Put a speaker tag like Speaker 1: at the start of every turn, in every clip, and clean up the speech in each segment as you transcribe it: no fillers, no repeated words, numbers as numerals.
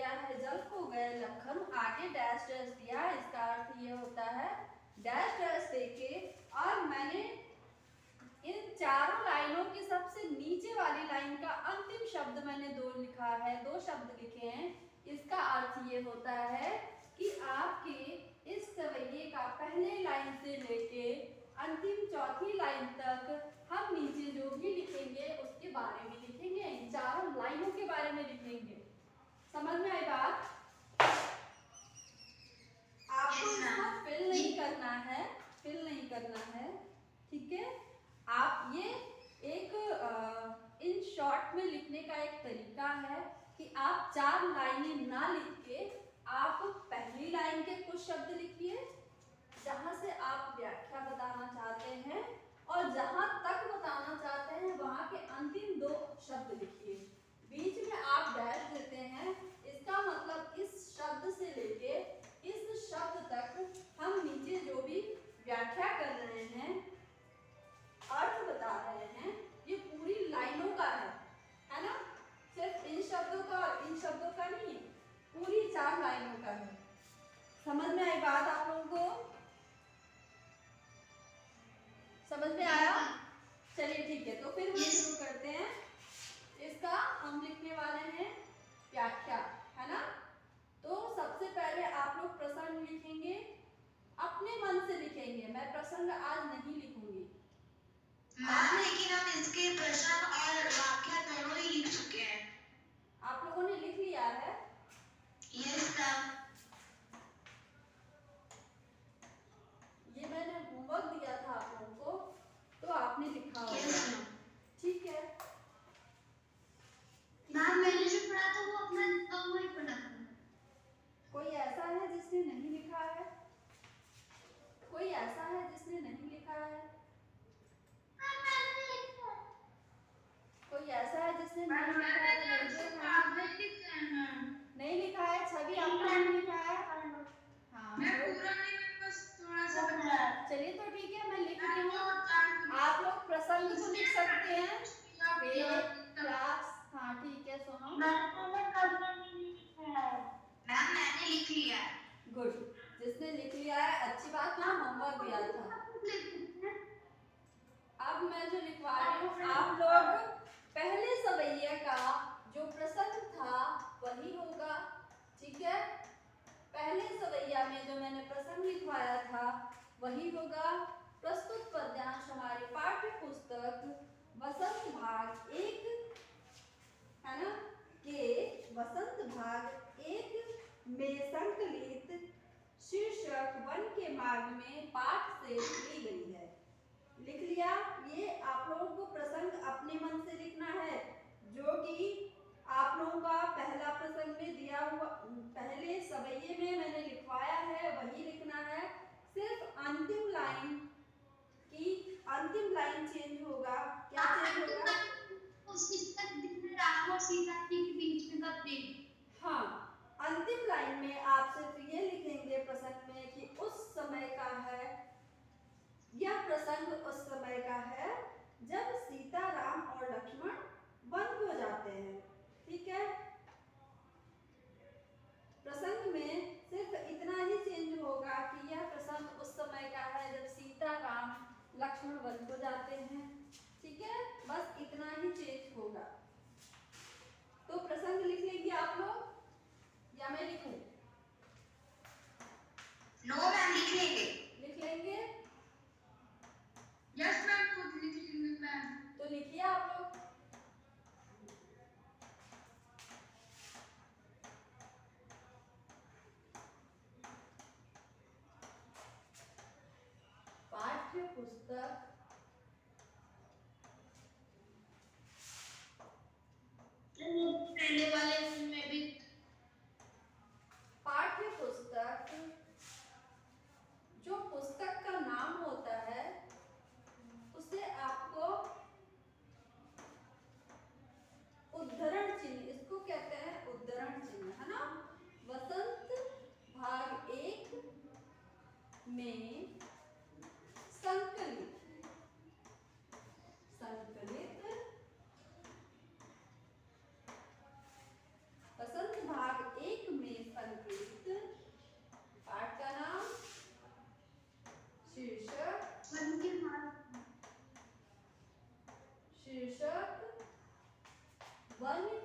Speaker 1: दिया है जल को गए लखन, आगे डैश डैश दिया है, इसका अर्थ ये होता है डैश डैश देके, और मैंने इन चारों लाइनों की सबसे नीचे वाली लाइन का अंतिम शब्द मैंने दो लिखा है, दो शब्द लिखे हैं। इसका अर्थ ये होता है कि आपके इस सवैये का पहले लाइन से लेके अंतिम चौथी लाइन तक हम नीचे जो भी लिखेंगे उसके बारे में लिखेंगे, इन चारों लाइनों के बारे में लिखेंगे। समझ में आई बात? आपको इसको फिल नहीं करना है, फिल नहीं करना है, ठीक है। आप ये एक इन शॉर्ट में लिखने का एक तरीका है कि आप चार लाइनें ना लिख के आप पहली लाइन के कुछ शब्द लिखिए जहां से आप व्याख्या बताना चाहते हैं, और जहां तक बताना चाहते हैं वहां के अंतिम दो शब्द लिखिए। बीच में आप डैश देते हैं, इसका मतलब इस शब्द से लेके इस शब्द तक हम नीचे जो भी व्याख्या कर रहे हैं, अर्थ बता रहे हैं, ये पूरी लाइनों का है ना? सिर्फ इन शब्दों का और इन शब्दों का नहीं है, पूरी चार लाइनों का है। समझ में आई बात आप लोगों को? समझ में आया? चलिए ठीक है, तो फिर हम शुरू करते हैं। इसका हम लिखने वाले हैं व्याख्या, है ना? तो सबसे पहले आप लोग प्रसंग लिखेंगे, अपने मन से लिखेंगे, मैं प्रसंग आज नहीं लिखूंगी।
Speaker 2: लेकिन हम इसके प्रश्न और वाक्य दोनों ही लिख चुके हैं।
Speaker 1: आप लोगों ने लिख लिया है?
Speaker 2: Yes ma'am.
Speaker 1: ये मैंने होमवर्क दिया था आप लोगों को, तो आपने लिखा होगा, ठीक है?
Speaker 2: मैम मैंने जो पढ़ा था वो अपना वही पढ़ा था।
Speaker 1: कोई ऐसा है जिसने नहीं लिखा है? कोई ऐसा है जिसने नहीं लिखा है? कोई ऐसा है जिसने नहीं लिखा है? नहीं लिखा है, छवि आपने नहीं लिखा है? हाँ,
Speaker 2: मैं पूरा नहीं, बस थोड़ा सा बचा।
Speaker 1: चलिए तो ठीक है, मैं लिख रही हूँ। आप लोग प्रसंग को लिख सकते हैं, क्लास, हाँ ठीक है। सुनो
Speaker 2: मैम मैंने लिख लिया है।
Speaker 1: गुड, जिसने लिख लिया है अच्छी बात ना, होमवर्क दिया था। अब मैं जो लिखवा रही हूँ, आप लोग पहले सवैया का जो प्रसंग था वही होगा, ठीक है? पहले सवैया में जो मैंने प्रसंग लिखवाया था वही होगा। प्रस्तुत पद्यांश हमारे पाठ्य पुस्तक वसंत भाग 1, है ना, के वसंत भाग 1 में संकलित शीर्षक वन के मार्ग में पाठ से ली गई है। लिख लिया? ये आप लोगों को प्रसंग अपने मन से लिखना है, जो कि आप लोगों का पहला प्रसंग में दिया हुआ, पहले सवैये में मैंने लिखवाया है वही लिखना है। सिर्फ अंतिम लाइन की, अंतिम लाइन चेंज होगा। क्या चेंज होगा?
Speaker 2: राम और सीता जी के बीच में का प्रेम।
Speaker 1: हाँ, अंतिम लाइन में आप सिर्फ ये लिखेंगे प्रसंग में कि उस समय का है, यह प्रसंग उस समय का है जब सीता, राम और लक्ष्मण वन को जाते हैं, ठीक है? प्रसंग में सिर्फ इतना ही चेंज होगा कि यह प्रसंग उस समय का है जब सीता, राम, लक्ष्मण वन को जाते हैं, ठीक है? बस इतना ही चेंज होगा। तो प्रसंग लिख लेंगे आप लोग या मैं लिखूं?
Speaker 2: नो मैम, लिख लेंगे।
Speaker 1: लिख लेंगे?
Speaker 2: यस मैम, खुद लिख लेंगे मैम।
Speaker 1: तो लिखिए आप लोग।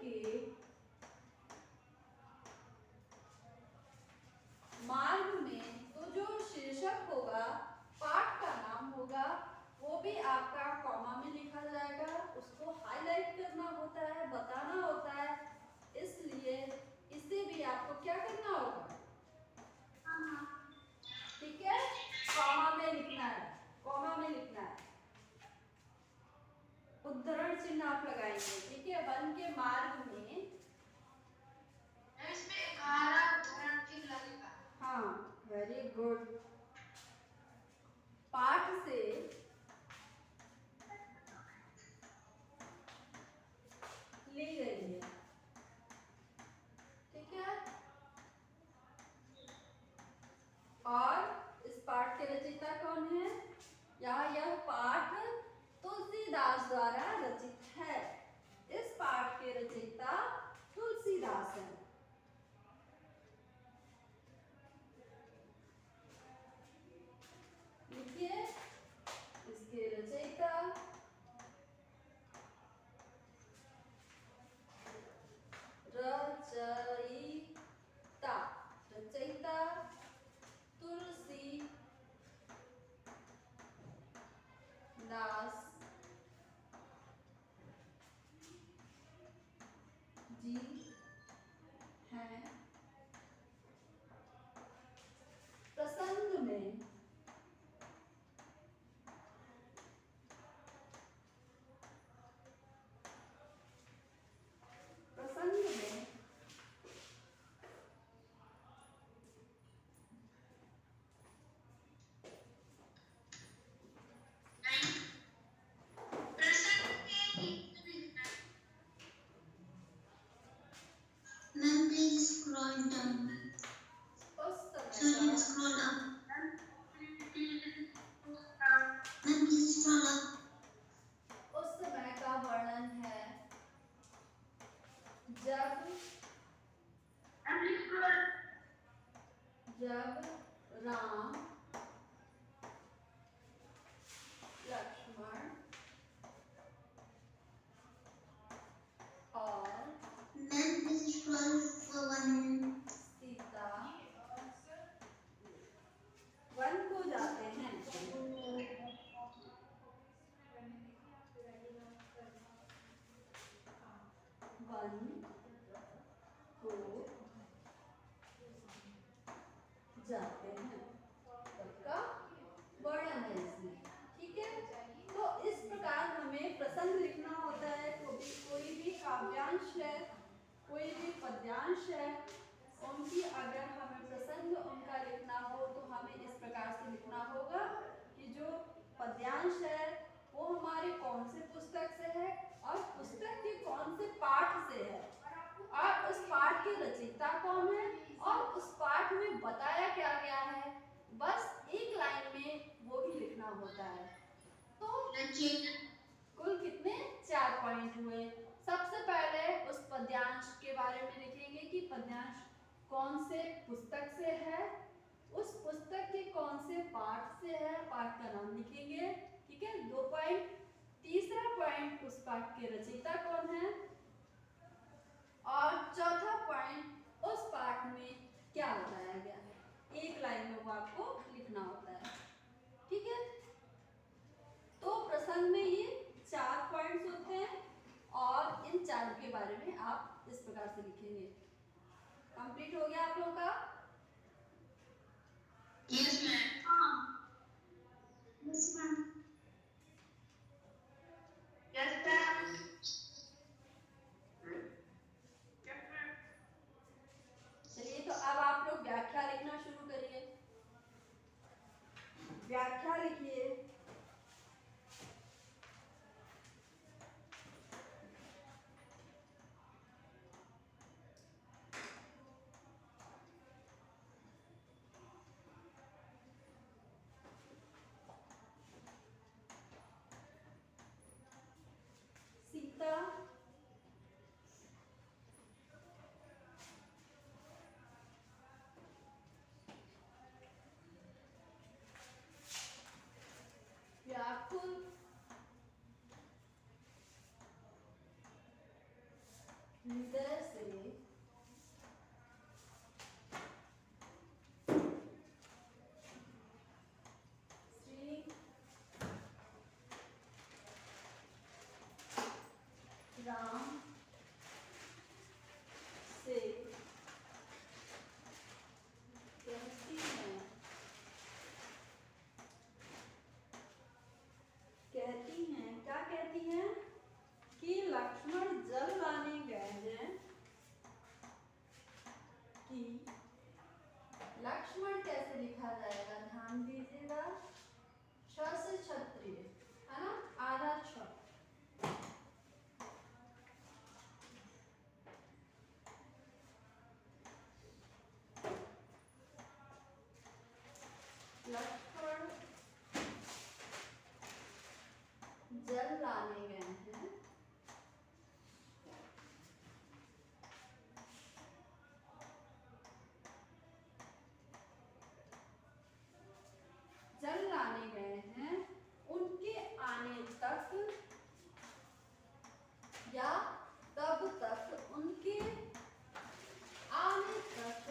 Speaker 1: के मार्ग में तो जो शीर्षक होगा, पाठ का नाम होगा, वो भी आपका कॉमा में लिखा जाएगा। उसको हाईलाइट करना होता है, बताना होता है, इसलिए इसे भी आपको क्या करना होगा, ठीक है, कॉमा में लिखना है, कॉमा में लिखना है। उद्धरण चिन्ह आप लगाएंगे, ठीक है। वन के मार्ग में
Speaker 2: इसमें 11 उदाहरण चिन्ह लगेगा।
Speaker 1: हाँ, वेरी गुड। पाठ से ली गई है, ठीक है। और इस पाठ के रचयिता कौन है? यह पाठ तुलसीदास द्वारा रचित है। इस पाठ के रचयिता तुलसीदास हैं। लिखिए इसके रचयिता रचयिता रचयिता तुलसी दास जी हैं। प्रसंग में
Speaker 2: Ma'am, please scroll down.
Speaker 1: उस
Speaker 2: Sorry,
Speaker 1: समय
Speaker 2: scroll up. Ma'am, please scroll up.
Speaker 1: का उस समय का वर्णन है जब राम लक्ष्मण और
Speaker 2: Ma'am, please scroll for 1 minute.
Speaker 1: Sita one को जाते हैं। वन को जाते हैं, सबका वर्णन है इसमें, ठीक है। तो इस प्रकार हमें प्रसंग लिखना होता है। कोई भी काव्यांश है, कोई भी पद्यांश है, उनकी अगर हमें प्रसंग उनका लिखना हो तो हमें इस प्रकार से लिखना होगा कि जो पद्यांश है वो हमारे कौन से पुस्तक से है और पुस्तक के कौन से पाठ से है और उस पाठ के रचयिता कौन है और उस पाठ में बताया क्या गया है, बस एक लाइन में वो भी लिखना होता है। तो कुल कितने 4 पॉइंट हुए। सबसे पहले उस पद्यांश के बारे में लिखेंगे कि पद्यांश कौन से पुस्तक से है, उस पुस्तक के कौन से पाठ से है, पाठ का नाम लिखेंगे, ठीक है, 2 पॉइंट। तीसरा पॉइंट उस पाठ के रचयिता कौन है और चौथा पॉइंट उस पाठ में क्या बताया गया है। एक लाइन में वो आपको लिखना होता है, ठीक है। तो प्रसंग में ये 4 पॉइंट्स होते हैं और इन 4 के बारे में आप इस प्रकार से लिखेंगे। कंप्लीट हो गया आप लोगों का?
Speaker 2: Yes, ma'am. Yes, ma'am. Yes, ma'am.
Speaker 1: चलिए, तो अब आप लोग व्याख्या लिखना शुरू करिए। व्याख्या लिखिए। इधर से श्री राम से कहती हैं क्या कहती हैं कि लक्ष्मण जल लाने गए हैं कि लक्ष्मण कैसे लिखा जाएगा, ध्यान दीजिएगा, छ से क्षत्रिय है ना, आधा छ। लक्ष्मण जल लाने गए हैं जल लाने गए हैं, उनके आने तक या तब तक, उनके आने तक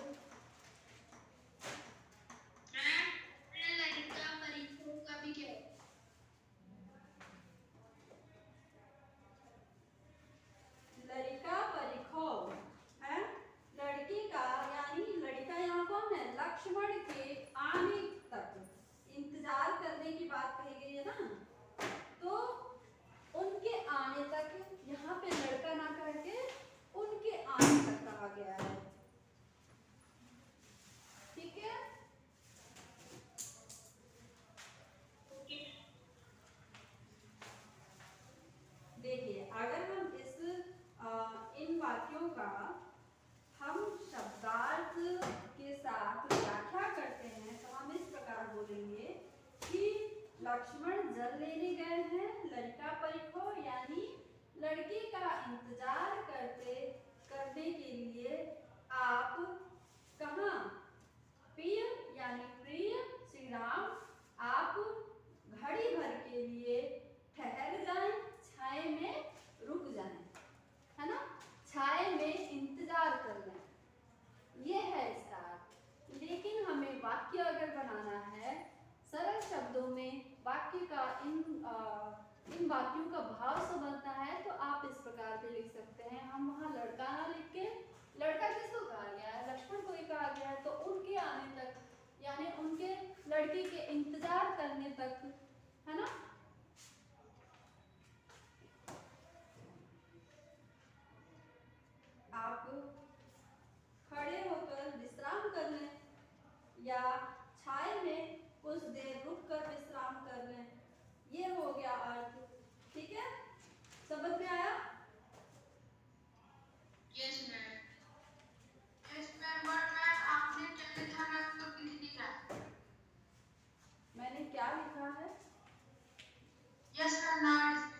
Speaker 2: ललिता परिखो का भी क्या है?
Speaker 1: लड़का परिखो है, लड़की का यानी लड़का यहाँ कौन है, लक्ष्मण के आने तक, इंतजार करने की बात कही गई है ना, तो उनके आने तक, यहाँ पे लड़का ना करके उनके आने तक कहा गया है, ठीक है। देखिए अगर हम इन वाक्यों का हम शब्दार्थ के साथ व्याख्या करते हैं तो हम इस प्रकार बोलेंगे कि लक्ष्मण जल लेने गए हैं, लड़का परिखो यानी लड़की का इंतजार करने के लिए आप कहाँ, प्रिय यानी प्रिय श्री राम, आप घड़ी भर के लिए ठहर जाएं, छाए में रुक जाएं, है ना, छाए में इंतजार कर लें, ये है इसका अर्थ। लेकिन हमें वाक्य अगर बनाना है सरल शब्दों में, वाक्य का इन वाक्यों का भाव समझना है तो आप इस प्रकार भी लिख सकते हैं। हम वहाँ लड़का ना लिख के, लड़का किसको कहा गया है, लक्ष्मण को ही कहा गया है, तो उनके आने तक यानी उनके लड़के के इंतजार करने तक, है ना। आप खड़े होकर विश्राम कर लें या छाए में कुछ देर रुक कर विश्राम कर लें, ये हो गया अर्थ, ठीक है, समझ में आया?
Speaker 2: Yes ma'am, yes ma'am, but ma'am आपने चले था मैम तो किस लिखा है?
Speaker 1: मैंने क्या लिखा है?
Speaker 2: यस मैम, नाउ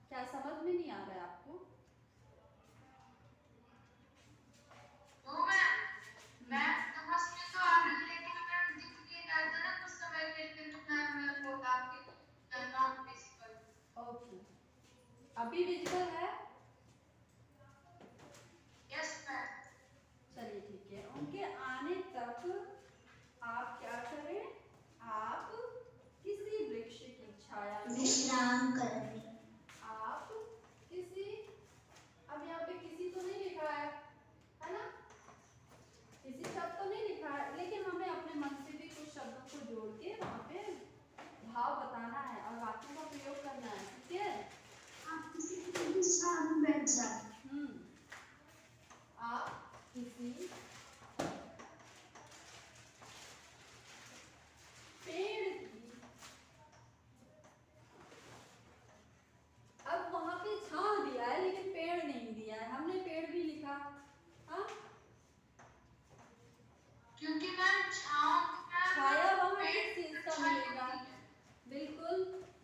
Speaker 1: क्या समझ में नहीं आ रहा है आपको?
Speaker 2: नो मैम, मैम समझ में तो आ रही है लेकिन मैम दिख नहीं रहा था ना कुछ समय के लिए, तो मैम मैं वो आपके नॉट विजिबल।
Speaker 1: ओके, अभी विजिबल है?
Speaker 2: Yes ma'am.
Speaker 1: चलिए ठीक है, उनके आने तक आप क्या करें, आप किसी वृक्ष की छाया में
Speaker 2: विश्राम करें।
Speaker 1: आप किसी, अब यहाँ पे किसी तो नहीं लिखा है ना, किसी शब्द तो नहीं लिखा है, लेकिन हमें अपने मन से भी कुछ शब्दों को जोड़ के वहाँ पे भाव बताना है और वाक्यों का प्रयोग करना है, ठीक है।
Speaker 2: आप किसी के विश्राम में बैठ जाए।
Speaker 1: आप किसी पेड़ की, अब वहां पे छांव दिया है लेकिन पेड़ नहीं दिया है, हमने पेड़ भी लिखा, हाँ,
Speaker 2: क्योंकि मैम
Speaker 1: छाया वहां किस चीज का मिलेगा, बिल्कुल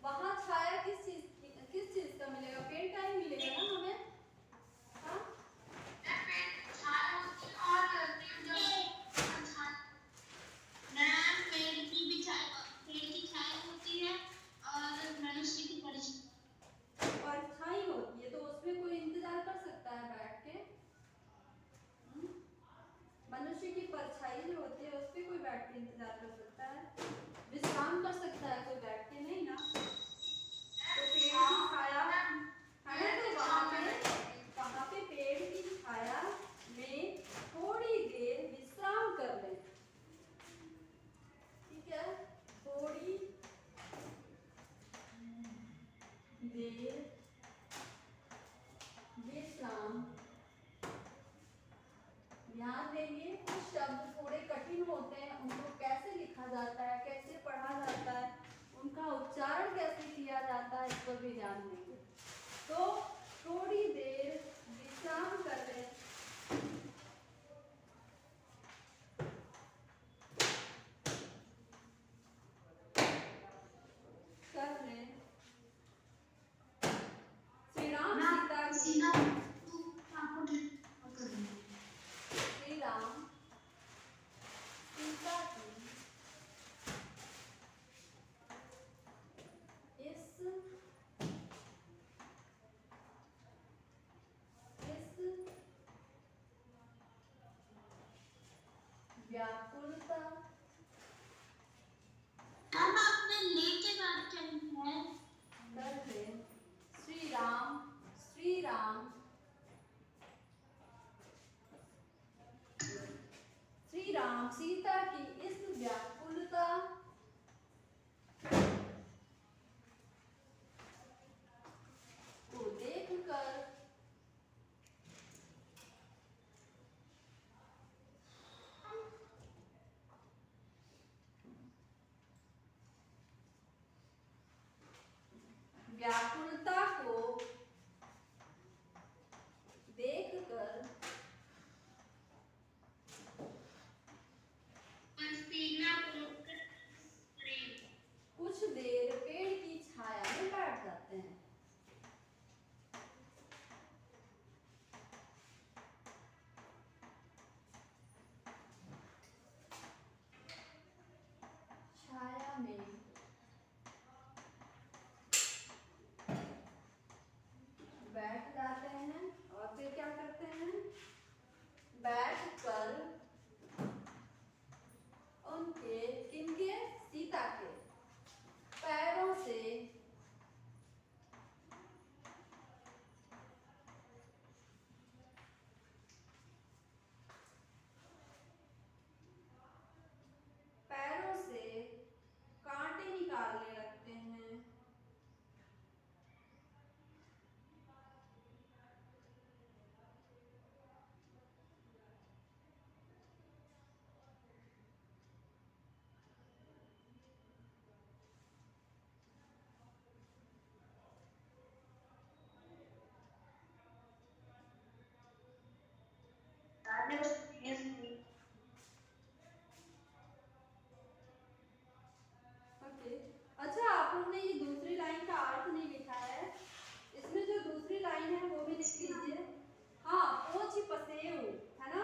Speaker 1: वहां छाया किस चीज का मिलेगा, पेड़ का ही मिलेगा ना हमें, हाँ,
Speaker 2: पेड़ छाया होती और
Speaker 1: देंगे कुछ शब्द थोड़े कठिन होते हैं, उनको कैसे लिखा जाता है, कैसे पढ़ा जाता है, उनका उच्चारण कैसे किया जाता है, इस पर भी ध्यान देंगे। तो थोड़ी देर विश्राम कर लें। श्री राम सीता की श्री राम सीता की इस व्याकुलता
Speaker 2: आपने लेके बात करनी है।
Speaker 1: कर ले। श्री राम श्री राम श्री राम सीता की इस व्याकुलता को देखकर व्याकुलता को देखकर कुछ देर पेड़ की छाया में बैठ जाते हैं। छाया में बैठ जाते हैं और फिर क्या करते हैं, बैठकर उनके किनके सीता के पैरों से कांटे निकालने लगते हैं। ओके, अच्छा आप लोगों ने ये दूसरी लाइन का अर्थ नहीं लिखा है, इसमें जो दूसरी लाइन है वो भी लिख लीजिए। हाँ, पोछी पसेव है ना,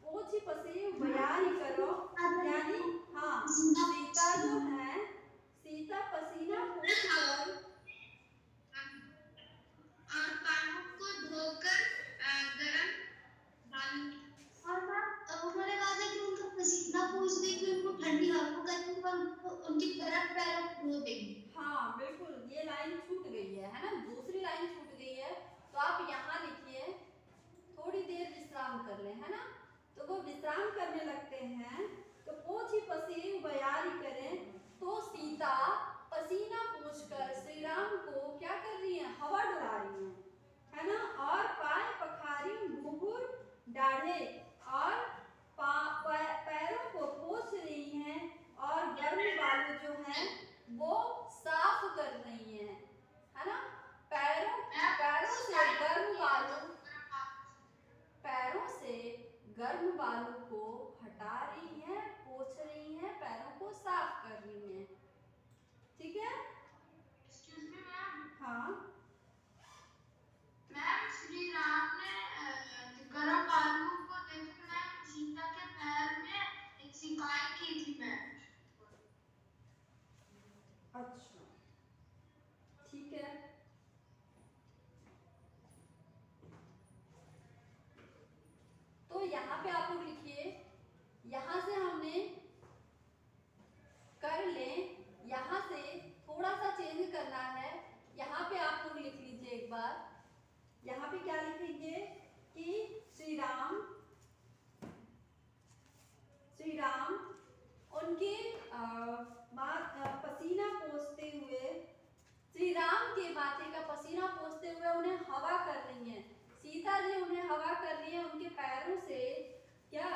Speaker 1: पोछी पसेव बयानी करो, यानी हाँ सीता जो है, सीता पसीना पोंछकर
Speaker 2: और कानों को धोकर गरम पानी और उन्होंने कहा था कि उनका पसीना पोंछ देंगे, उनको ठंडी हवा करेंगे और उनके गरम पैरों को धो देंगे।
Speaker 1: हाँ बिल्कुल, ये लाइन छूट गई है ना, दूसरी लाइन छूट गई है, तो आप यहाँ लिखिए थोड़ी देर विश्राम कर लें, है ना। तो वो विश्राम करने लगते हैं, तो पोछी पसीव बयारी करें, तो सीता पसीना पोंछकर श्री राम को क्या कर रही है, हवा डुला रही है ना, और पाए पखारी घुघुर डाढ़े और पैरों को पोंछ रही हैं और गर्म बालू जो है वो साफ कर रही है ना। पैरों से गर्म बालू को हटा रही है, पोंछ रही है, पैरों को साफ कर रही है। ठीक है,
Speaker 2: एक्सक्यूज मी मैम।
Speaker 1: हाँ
Speaker 2: मैम, श्री राम ने गरम आलू को देखकर मैम सीता के पैर में एक सिकाई की थी मैम।
Speaker 1: अच्छा ठीक है, तो यहाँ पे आप लोग लिखिए, यहाँ से हमने कर लें, यहाँ से थोड़ा सा चेंज करना है। यहाँ पे आप लोग लिख लीजिए एक बार, यहाँ पे क्या लिखेंगे कि श्री राम उनके पसीना पोंछते हुए, श्री राम के माथे का पसीना पोंछते हुए उन्हें हवा कर रही हैं। सीता जी उन्हें हवा कर रही है, उनके पैरों से क्या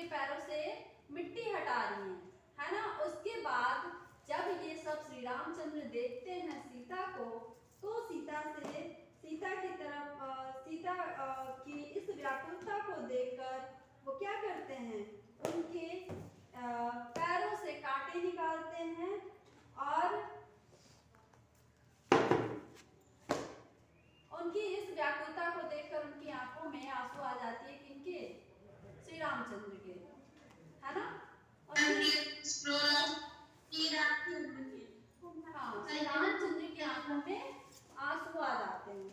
Speaker 1: उनके पैरों से मिट्टी हटा रही हैं, है ना। उसके बाद जब ये सब श्री रामचंद्र देखते हैं सीता को, तो सीता की तरफ सीता की इस व्याकुलता को देखकर वो क्या करते हैं, उनके पैरों से कांटे निकालते हैं और उनकी इस व्याकुलता को देखकर उनकी आंखों में आंसू आ जाती है, किनके, श्री रामचंद्र के, है ना। हाँ, श्री रामचंद्र की आंखों में आंसू आ जाते हैं।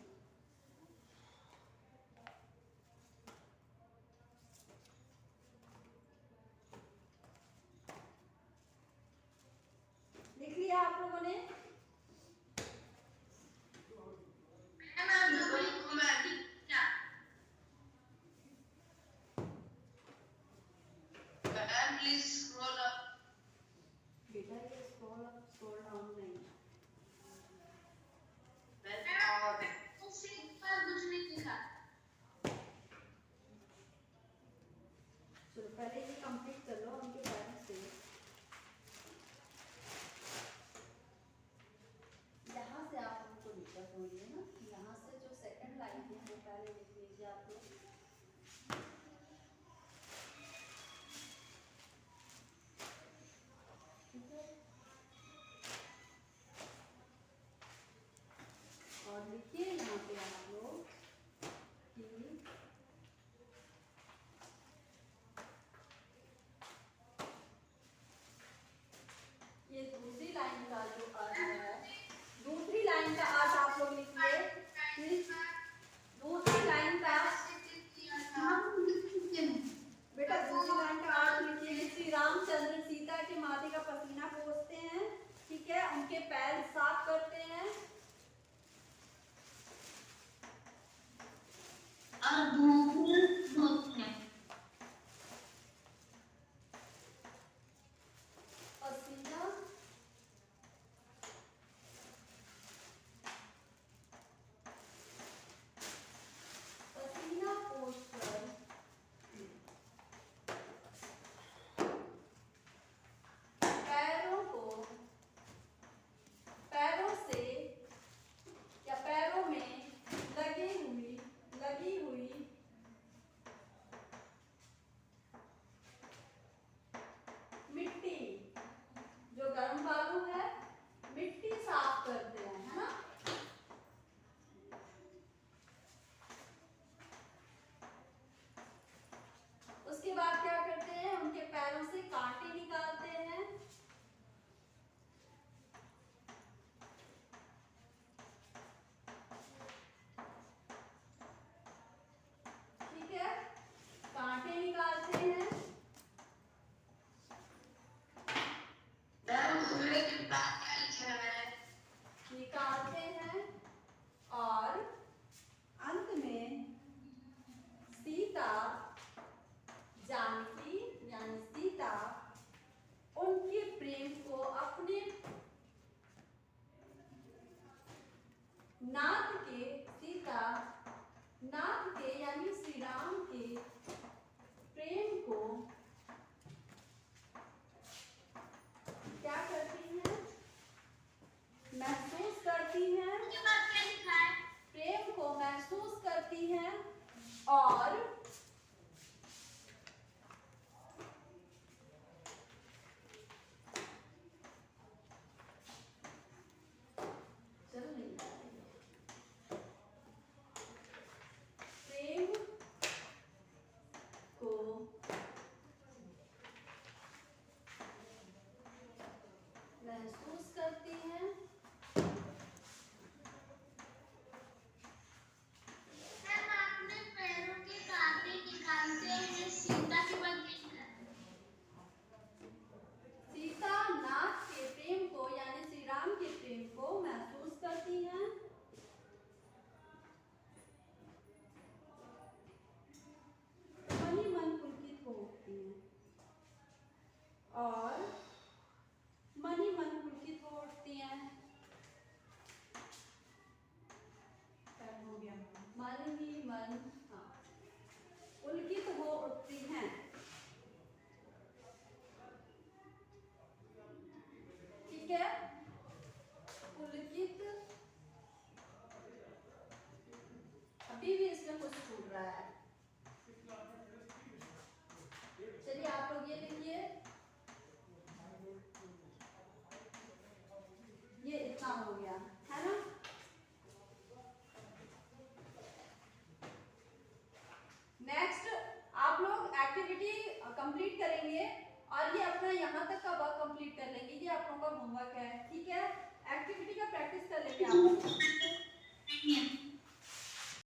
Speaker 1: लिख लिया आप लोगों ने? बेटा ये स्क्रॉल अप स्क्रॉल डाउन नहीं, चलो पहले ये कंप्लीट कर लो उनके पैरों से। यहाँ से आप उनको दिक्कत हो रही है ना, यहाँ से जो सेकंड लाइन है वो पहले लिख लीजिए आप लोग। ठीक है, और लिखिए यहाँ पे आप लोग कि ये दूसरी लाइन का जो अर्थ है, दूसरी लाइन का अर्थ आप लोग लिखिए। दूसरी लाइन का बेटा दूसरी लाइन का अर्थ लिखिए कि श्री रामचंद्र सीता के माथे का पसीना पोंछते हैं, ठीक है, उनके पैर साफ करते हैं
Speaker 2: और धोते हैं।
Speaker 1: पसीना पोंछकर पैरों से या पैरों में लगी हुई मिट्टी, जो गर्म बालू है, मिट्टी साफ करते हैं, है ना। उसके बाद क्या करते हैं, उनके पैरों से कांटे निकालते हैं, ठीक है, कांटे निकालते हैं, और अंत में सीता जानकी यानी सीता उनके प्रेम को अपने नाथ के यानी श्री राम के प्रेम को क्या करती हैं, महसूस करती हैं, प्रेम को महसूस करती हैं और प्रेम को महसूस करती हैं सीता नाथ के प्रेम को यानी श्री राम के प्रेम को महसूस करती हैं मन ही मन पुलकित हो उठती हैं और मन ही मन पुलकित हो उठती हैं, मन ही मन, हाँ, पुलकित हो उठती हैं। होमवर्क है, ठीक है। एक्टिविटी का प्रैक्टिस कर लेंगे आप लोग।